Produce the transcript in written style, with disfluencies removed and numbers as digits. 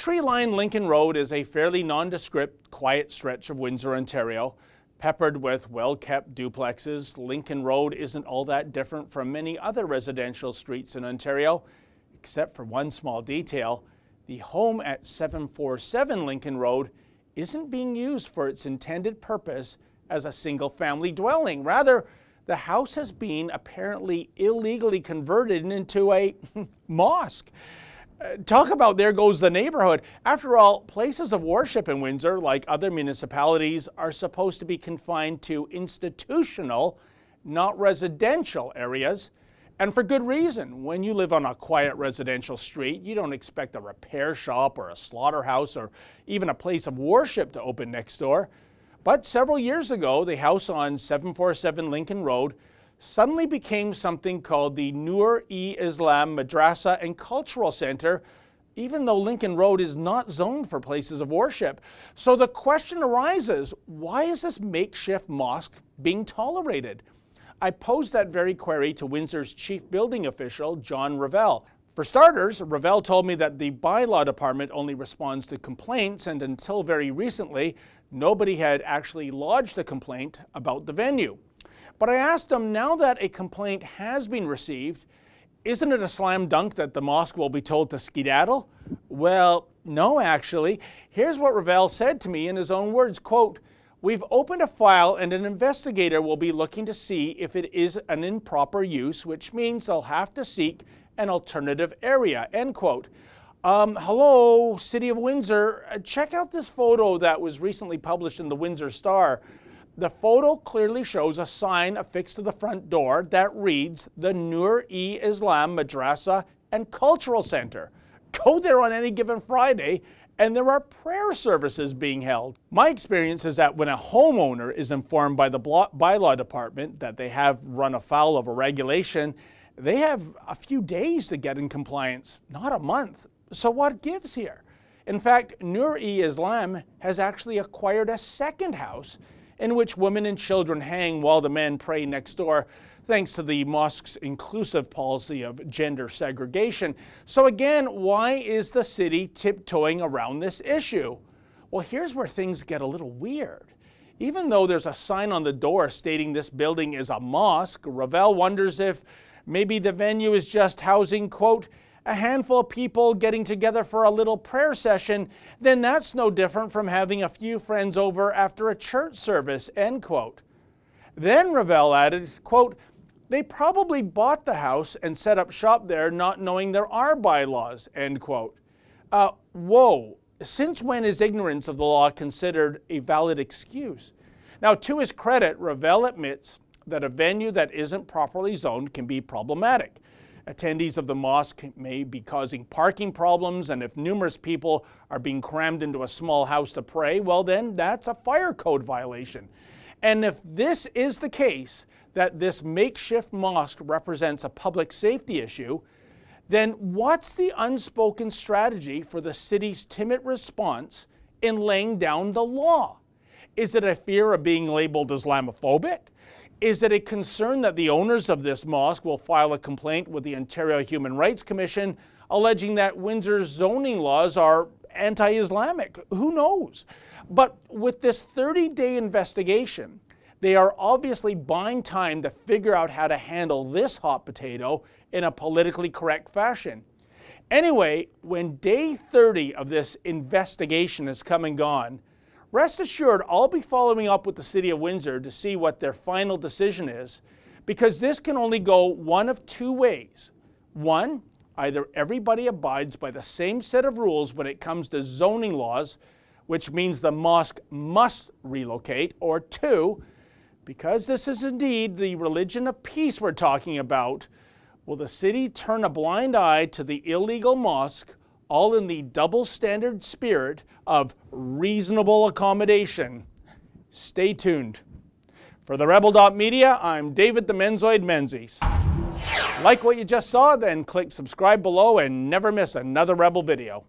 tree-lined Lincoln Road is a fairly nondescript, quiet stretch of Windsor, Ontario, peppered with well-kept duplexes. Lincoln Road isn't all that different from many other residential streets in Ontario, except for one small detail. The home at 747 Lincoln Road isn't being used for its intended purpose as a single-family dwelling. Rather, the house has been apparently illegally converted into a mosque. Talk about there goes the neighborhood. After all, places of worship in Windsor, like other municipalities, are supposed to be confined to institutional, not residential areas. And for good reason. When you live on a quiet residential street, you don't expect a repair shop or a slaughterhouse or even a place of worship to open next door. But several years ago, the house on 747 Lincoln Road suddenly became something called the Nur-e-Islam Madrasa and Cultural Center, even though Lincoln Road is not zoned for places of worship. So the question arises, why is this makeshift mosque being tolerated? I posed that very query to Windsor's chief building official, John Revell. For starters, Revell told me that the bylaw department only responds to complaints, and until very recently, nobody had actually lodged a complaint about the venue. But I asked him, now that a complaint has been received, isn't it a slam dunk that the mosque will be told to skedaddle? Well, no, actually. Here's what Revell said to me in his own words, quote, "We've opened a file and an investigator will be looking to see if it is an improper use, which means they'll have to seek an alternative area," end quote. Hello, City of Windsor. Check out this photo that was recently published in the Windsor Star. The photo clearly shows a sign affixed to the front door that reads the Nur-e-Islam Madrasa and Cultural Center. Go there on any given Friday and there are prayer services being held. My experience is that when a homeowner is informed by the bylaw department that they have run afoul of a regulation, they have a few days to get in compliance, not a month. So what gives here? In fact, Nur-e-Islam has actually acquired a second house in which women and children hang while the men pray next door, thanks to the mosque's inclusive policy of gender segregation. So again, why is the city tiptoeing around this issue? Well, here's where things get a little weird. Even though there's a sign on the door stating this building is a mosque, Revell wonders if maybe the venue is just housing, quote, a handful of people getting together for a little prayer session, then that's no different from having a few friends over after a church service, end quote. Then Revell added, quote, they probably bought the house and set up shop there not knowing there are bylaws, end quote. Whoa, since when is ignorance of the law considered a valid excuse? Now, to his credit, Revell admits that a venue that isn't properly zoned can be problematic. Attendees of the mosque may be causing parking problems, and if numerous people are being crammed into a small house to pray, well then that's a fire code violation. And if this is the case, that this makeshift mosque represents a public safety issue, then what's the unspoken strategy for the city's timid response in laying down the law? Is it a fear of being labeled Islamophobic? Is it a concern that the owners of this mosque will file a complaint with the Ontario Human Rights Commission alleging that Windsor's zoning laws are anti-Islamic? Who knows? But with this 30-day investigation, they are obviously buying time to figure out how to handle this hot potato in a politically correct fashion. Anyway, when day 30 of this investigation has come and gone, rest assured, I'll be following up with the City of Windsor to see what their final decision is, because this can only go one of two ways. One, either everybody abides by the same set of rules when it comes to zoning laws, which means the mosque must relocate, or two, because this is indeed the religion of peace we're talking about, will the city turn a blind eye to the illegal mosque, all in the double standard spirit of reasonable accommodation? Stay tuned. For the Rebel.media, I'm David the Menzoid Menzies. Like what you just saw, then click subscribe below and never miss another Rebel video.